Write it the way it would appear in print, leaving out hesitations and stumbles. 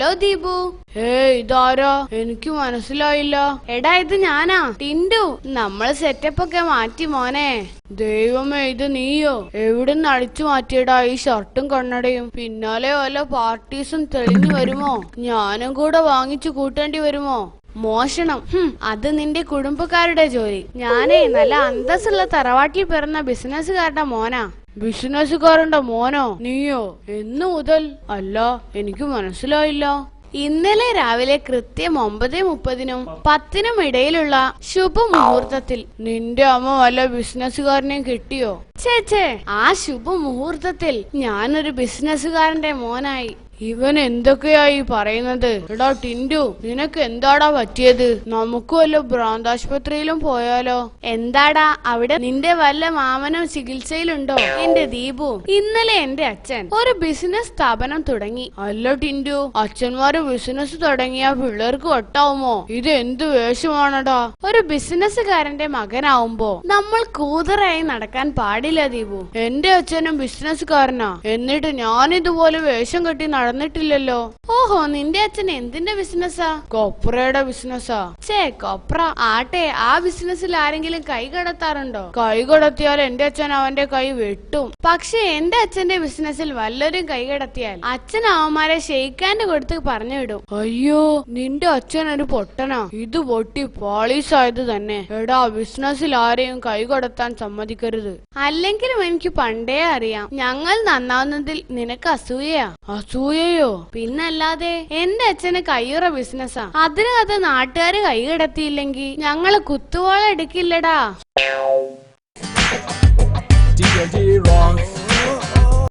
Hello Deepu. ഇതാരാ? എനിക്ക് മനസ്സിലായില്ല. എടാ ഇത് ഞാനാ, ടിൻഡു. നമ്മള് സെറ്റപ്പ് ഒക്കെ മാറ്റി മോനെ. ദൈവമേ, ഇത് നീയോ? എവിടുന്ന് അടിച്ചു മാറ്റിയടാ ഈ ഷർട്ടും കണ്ണടയും? പിന്നാലെ വല്ല പാർട്ടീസും തെളിഞ്ഞു വരുമോ? ഞാനും കൂടെ വാങ്ങിച്ചു കൂട്ടേണ്ടി വരുമോ? മോഷണം അത് നിന്റെ കുടുംബക്കാരുടെ ജോലി. ഞാനേ നല്ല അന്തസ്സുള്ള തറവാട്ടിൽ പിറന്ന ബിസിനസ്സുകാരുടെ മോനാ. ബിസിനസ്സുകാരന്റെ മോനോ? നീയോ? എന്നു മുതൽ? അല്ല, എനിക്ക് മനസ്സിലായില്ല. ഇന്നലെ രാവിലെ കൃത്യം 9:30-നും 10-നും ഇടയിലുള്ള ശുഭമുഹൂർത്തത്തിൽ. നിന്റെ അമ്മ വല്ല ബിസിനസ്സുകാരനെയും കിട്ടിയോ? ചേച്ചേ, ആ ശുഭമുഹൂർത്തത്തിൽ ഞാനൊരു ബിസിനസ്സുകാരന്റെ മോനായി. ഇവൻ എന്തൊക്കെയായി പറയുന്നത്? എടാ ടിൻഡു, നിനക്ക് എന്താടാ പറ്റിയത്? നമുക്ക് വല്ല ഭ്രാന്താശുപത്രിയിലും പോയാലോ? എന്താടാ അവിടെ നിന്റെ വല്ല മാമനും ചികിത്സയിലുണ്ടോ? എന്റെ ദീപു, ഇന്നലെ എന്റെ അച്ഛൻ ഒരു ബിസിനസ് സ്ഥാപനം തുടങ്ങി. അല്ല ടിൻഡു, അച്ഛന്മാര് ബിസിനസ് തുടങ്ങിയ പിള്ളേർക്ക് വട്ടാവുമോ? ഇത് എന്ത് വേഷമാണടാ? ഒരു ബിസിനസ്സുകാരന്റെ മകനാവുമ്പോ നമ്മൾ കൂതറായി നടക്കാൻ പാടില്ല ദീപു. എന്റെ അച്ഛനും ബിസിനസ്സുകാരനാ, എന്നിട്ട് ഞാനിതുപോലെ വേഷം കെട്ടി നടന്നിട്ടില്ലല്ലോ. ഓഹോ, നിന്റെ അച്ഛൻ എന്തിന്റെ ബിസിനസ്സാ? കൊപ്രയുടെ ബിസിനസ്സാ. കൊപ്ര ആട്ടെ, ആ ബിസിനസ്സിൽ ആരെങ്കിലും കൈ കടത്താറുണ്ടോ? കൈ കടത്തിയാൽ എന്റെ അച്ഛൻ അവന്റെ കൈ വെട്ടും. പക്ഷെ എന്റെ അച്ഛന്റെ ബിസിനസ്സിൽ വല്ലവരും കൈ കടത്തിയാൽ അച്ഛൻ അവന്മാരെ ഷെയ്ക്കാൻഡ് കൊടുത്ത് പറഞ്ഞു വിടും. അയ്യോ, നിന്റെ അച്ഛൻ ഒരു പൊട്ടനാ. ഇത് പൊട്ടി പോളീസായത് തന്നെ. എടാ, ബിസിനസ്സിൽ ആരെയും കൈ കടത്താൻ സമ്മതിക്കരുത്. അല്ലെങ്കിലും എനിക്ക് പണ്ടേ അറിയാം, ഞങ്ങൾ നന്നാവുന്നതിൽ നിനക്ക് അസൂയയാ. അസൂയയോ? പിന്നല്ലാതെ. എന്റെ അച്ഛന് കയ്യുറ ബിസിനസ്സാ. അതിനകത്ത് നാട്ടുകാര് കൈ കടത്തിയില്ലെങ്കിൽ ഞങ്ങള് കുത്തുവാള എടുക്കില്ലടാ.